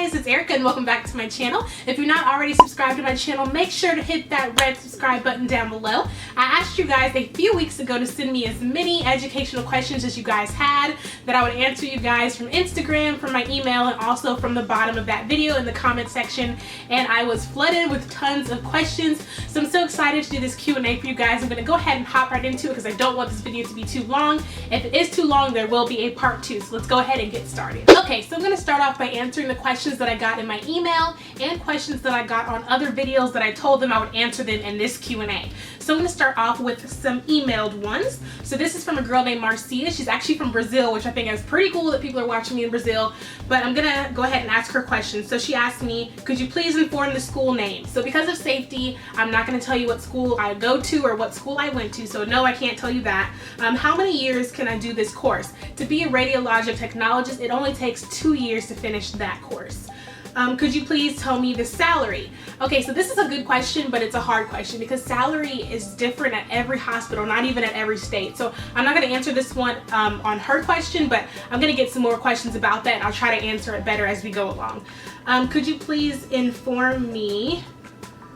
guys, it's Erica and welcome back to my channel. If you're not already subscribed to my channel, make sure to hit that red subscribe button down below. I asked you guys a few weeks ago to send me as many educational questions as you guys had that I would answer you guys from Instagram, from my email, and also from the bottom of that video in the comment section. And I was flooded with tons of questions, so I'm so excited to do this Q&A for you guys. I'm going to go ahead and hop right into it because I don't want this video to be too long. If it is too long, there will be a part 2, so let's go ahead and get started. Okay, so I'm going to start off by answering the questions that I got in my email and questions that I got on other videos that I told them I would answer them in this Q&A. So I'm going to start off with some emailed ones. So this is from a girl named Marcia. She's actually from Brazil, which I think is pretty cool that people are watching me in Brazil, but I'm going to go ahead and ask her questions. So she asked me, could you please inform the school name? So because of safety, I'm not going to tell you what school I go to or what school I went to, so no, I can't tell you that. How many years can I do this course? To be a radiologic technologist, it only takes 2 years to finish that course. Could you please tell me the salary? Okay, so this is a good question, but it's a hard question because salary is different at every hospital, not even at every state. So I'm not going to answer this one on her question, but I'm going to get some more questions about that and I'll try to answer it better as we go along. Could you please inform me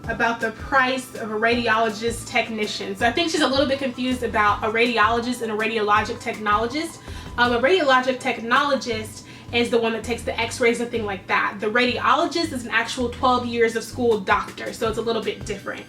about the price of a radiologist technician? So I think she's a little bit confused about a radiologist and a radiologic technologist. A radiologic technologist is the one that takes the x-rays and things like that. The radiologist is an actual 12 years of school doctor, so it's a little bit different.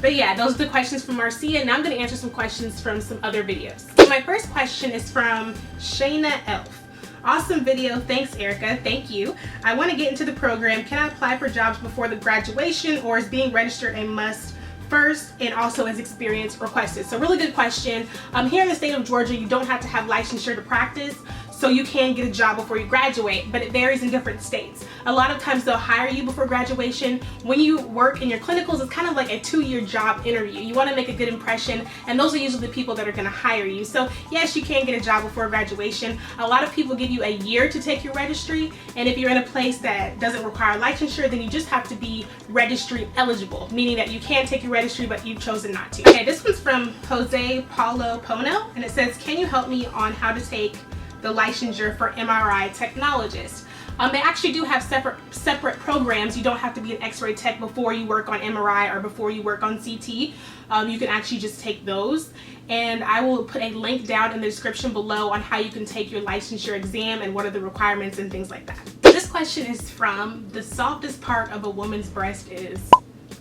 But yeah, those are the questions from Marcia. Now I'm going to answer some questions from some other videos. So my first question is from Shayna Elf. Awesome video, thanks Erica, thank you. I want to get into the program. Can I apply for jobs before the graduation, or is being registered a must first, and also is experience requested? So really good question. Here in the state of Georgia, you don't have to have licensure to practice, so you can get a job before you graduate, but it varies in different states. A lot of times they'll hire you before graduation. When you work in your clinicals, it's kind of like a 2-year job interview. You want to make a good impression, and those are usually the people that are going to hire you. So yes, you can get a job before graduation. A lot of people give you a year to take your registry, and if you're in a place that doesn't require licensure, then you just have to be registry eligible, meaning that you can take your registry, but you've chosen not to. Okay, this one's from Jose Paulo Pono, and it says, can you help me on how to take the licensure for MRI technologist? They actually do have separate programs. You don't have to be an x-ray tech before you work on MRI or before you work on CT. You can actually just take those, and I will put a link down in the description below on how you can take your licensure exam and what are the requirements and things like that. This question is from the softest part of a woman's breast is...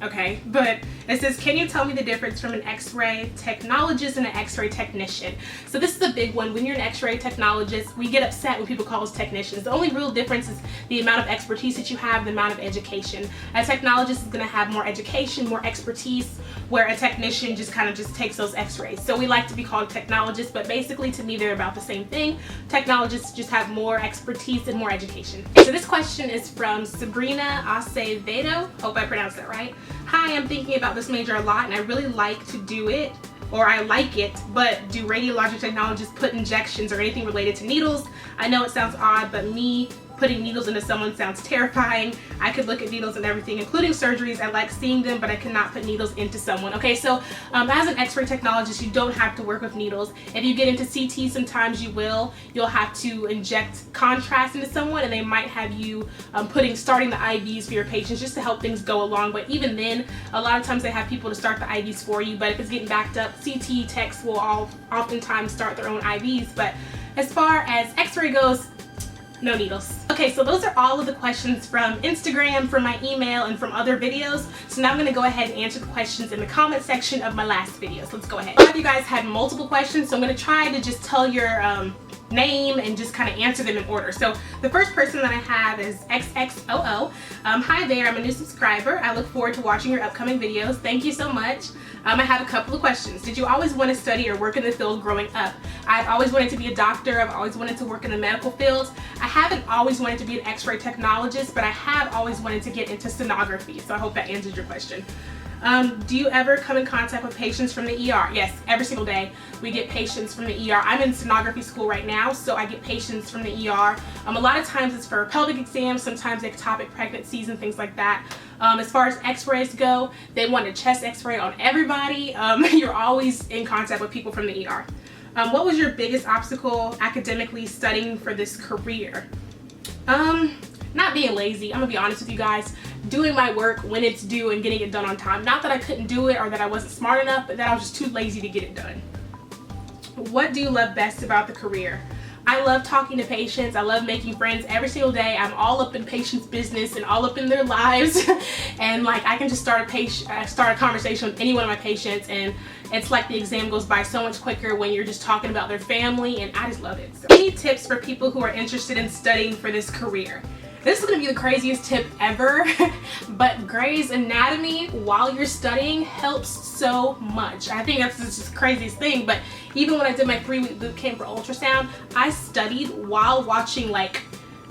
Okay, but it says, can you tell me the difference from an x-ray technologist and an x-ray technician? So this is a big one. When you're an x-ray technologist, we get upset when people call us technicians. The only real difference is the amount of expertise that you have, the amount of education. A technologist is going to have more education, more expertise, where a technician just kind of just takes those x-rays. So we like to be called technologists, but basically to me they're about the same thing. Technologists just have more expertise and more education. So this question is from Sabrina Acevedo. Hope I pronounced that right. Hi, I'm thinking about this major a lot and I really like to do it, or I like it, but do radiologic technologists put injections or anything related to needles? I know it sounds odd, but me putting needles into someone sounds terrifying. I could look at needles and everything, including surgeries. I like seeing them, but I cannot put needles into someone. Okay, so as an x-ray technologist, you don't have to work with needles. If you get into CT, sometimes you'll have to inject contrast into someone, and they might have you starting the IVs for your patients just to help things go along. But even then, a lot of times they have people to start the IVs for you, but if it's getting backed up, CT techs will oftentimes start their own IVs. But as far as x-ray goes, no needles. Okay, so those are all of the questions from Instagram, from my email, and from other videos. So now I'm going to go ahead and answer the questions in the comment section of my last video. So let's go ahead. A lot of you guys had multiple questions, so I'm going to try to just tell your name and just kind of answer them in order. So the first person that I have is XXOO. Hi there, I'm a new subscriber. I look forward to watching your upcoming videos. Thank you so much. I have a couple of questions. Did you always want to study or work in the field growing up? I've always wanted to be a doctor. I've always wanted to work in the medical fields. I haven't always wanted to be an x-ray technologist, but I have always wanted to get into sonography. So I hope that answers your question. Do you ever come in contact with patients from the ER? Yes, every single day we get patients from the ER. I'm in sonography school right now, so I get patients from the ER. A lot of times it's for pelvic exams, sometimes ectopic pregnancies and things like that. As far as x-rays go, they want a chest x-ray on everybody. You're always in contact with people from the ER. What was your biggest obstacle academically studying for this career? not being lazy, I'm gonna be honest with you guys, doing my work when it's due and getting it done on time. Not that I couldn't do it or that I wasn't smart enough, but that I was just too lazy to get it done. What do you love best about the career? I love talking to patients. I love making friends every single day. I'm all up in patients' business and all up in their lives. And like I can just start a conversation with any one of my patients, and it's like the exam goes by so much quicker when you're just talking about their family, and I just love it. So, any tips for people who are interested in studying for this career? This is going to be the craziest tip ever, but Grey's Anatomy while you're studying helps so much. I think that's just the craziest thing, but even when I did my 3-week boot camp for ultrasound, I studied while watching like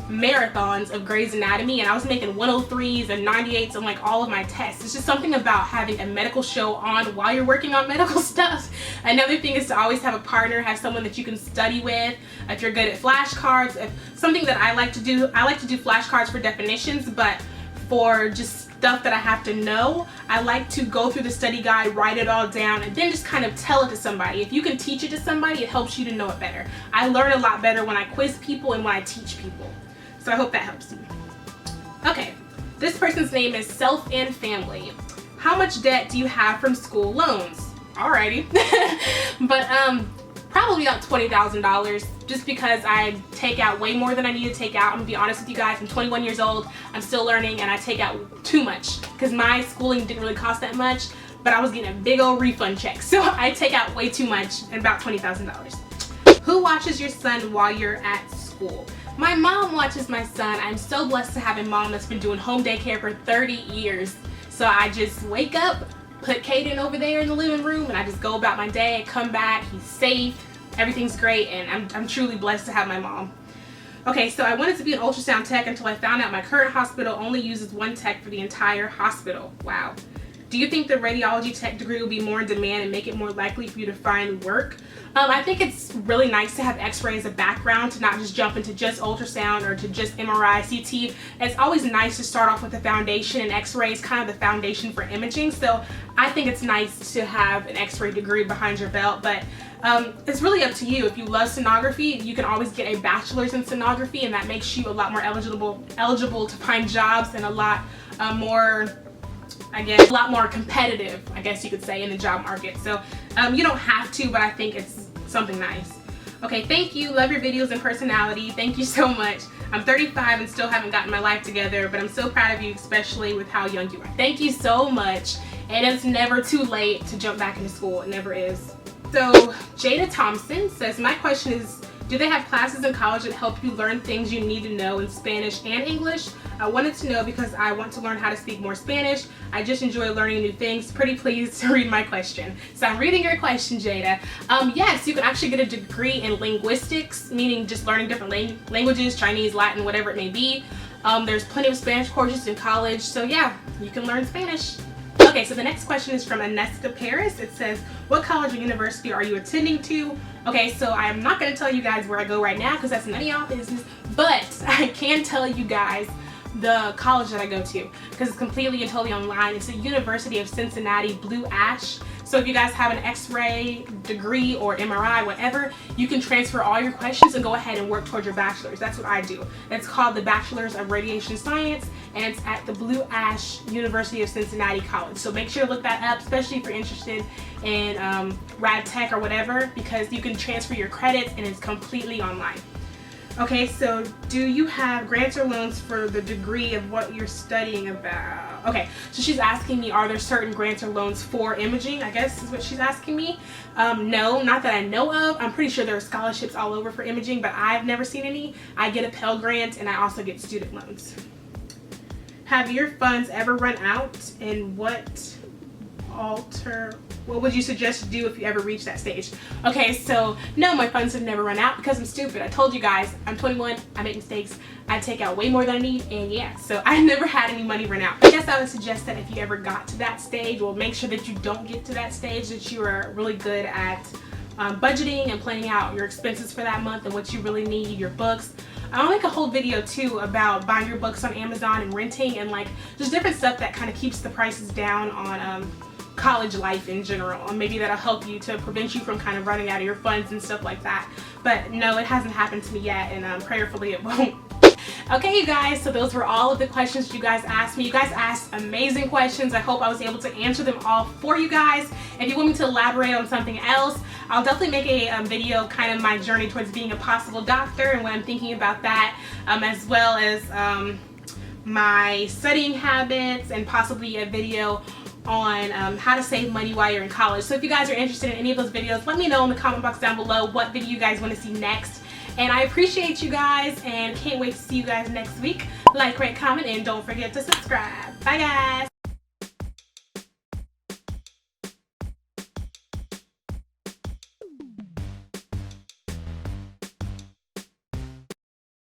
marathons of Grey's Anatomy, and I was making 103s and 98s on like all of my tests. It's just something about having a medical show on while you're working on medical stuff. Another thing is to always have a partner, have someone that you can study with. If you're good at flashcards, something that I like to do flashcards for definitions, but for just stuff that I have to know, I like to go through the study guide, write it all down, and then just kind of tell it to somebody. If you can teach it to somebody, it helps you to know it better. I learn a lot better when I quiz people and when I teach people. So I hope that helps you. Okay, this person's name is Self and Family. How much debt do you have from school loans? Alrighty. But probably about $20,000, just because I take out way more than I need to take out. I'm gonna be honest with you guys, I'm 21 years old, I'm still learning, and I take out too much because my schooling didn't really cost that much, but I was getting a big old refund check. So I take out way too much, and about $20,000. Who watches your son while you're at school? My mom watches my son. I'm so blessed to have a mom that's been doing home daycare for 30 years. So I just wake up, put Kaiden over there in the living room, and I just go about my day. I come back, he's safe, everything's great, and I'm truly blessed to have my mom. Okay, so I wanted to be an ultrasound tech until I found out my current hospital only uses one tech for the entire hospital. Wow. Do you think the radiology tech degree will be more in demand and make it more likely for you to find work? I think it's really nice to have x-ray as a background, to not just jump into just ultrasound or to just MRI, CT. It's always nice to start off with a foundation, and x-ray is kind of the foundation for imaging. So I think it's nice to have an x-ray degree behind your belt, but it's really up to you. If you love sonography, you can always get a bachelor's in sonography, and that makes you a lot more eligible to find jobs, and a lot more, I guess, a lot more competitive, I guess you could say, in the job market. So you don't have to, but I think it's something nice. Okay, thank you. Love your videos and personality. Thank you so much. I'm 35 and still haven't gotten my life together, but I'm so proud of you, especially with how young you are. Thank you so much. And it's never too late to jump back into school. It never is. So Jada Thompson says, my question is, do they have classes in college that help you learn things you need to know in Spanish and English? I wanted to know because I want to learn how to speak more Spanish. I just enjoy learning new things. Pretty please to read my question. So I'm reading your question, Jada. Yes, you can actually get a degree in linguistics, meaning just learning different languages, Chinese, Latin, whatever it may be. There's plenty of Spanish courses in college, so yeah, you can learn Spanish. Okay, so the next question is from Aneska Paris. It says, what college or university are you attending to? Okay, so I'm not going to tell you guys where I go right now because that's none of y'all business, but I can tell you guys the college that I go to because it's completely and totally online. It's the University of Cincinnati Blue Ash. So if you guys have an x-ray degree or MRI, whatever, you can transfer all your questions and go ahead and work towards your bachelor's. That's what I do. It's called the Bachelor's of Radiation Science, and it's at the Blue Ash University of Cincinnati College. So make sure to look that up, especially if you're interested in rad tech or whatever, because you can transfer your credits and it's completely online. Okay, so do you have grants or loans for the degree of what you're studying about? Okay, so she's asking me, are there certain grants or loans for imaging, I guess is what she's asking me. No, not that I know of. I'm pretty sure there are scholarships all over for imaging, but I've never seen any. I get a Pell Grant, and I also get student loans. Have your funds ever run out, and what would you suggest to do if you ever reach that stage? Okay, so no, my funds have never run out because I'm stupid. I told you guys, I'm 21, I make mistakes, I take out way more than I need, and yeah, so I never had any money run out. I guess I would suggest that if you ever got to that stage, well, make sure that you don't get to that stage, that you are really good at budgeting and planning out your expenses for that month and what you really need, your books. I'll make a whole video too about buying your books on Amazon and renting, and like just different stuff that kind of keeps the prices down on college life in general, and maybe that'll help you to prevent you from kind of running out of your funds and stuff like that. But no, it hasn't happened to me yet, and prayerfully it won't. Okay, you guys, so those were all of the questions you guys asked me. You guys asked amazing questions. I hope I was able to answer them all for you guys. If you want me to elaborate on something else, I'll definitely make a video, kind of my journey towards being a possible doctor and what I'm thinking about that, as well as my studying habits, and possibly a video on how to save money while you're in college. So if you guys are interested in any of those videos, let me know in the comment box down below what video you guys want to see next. And I appreciate you guys and can't wait to see you guys next week. Like, rate, comment, and don't forget to subscribe. Bye guys!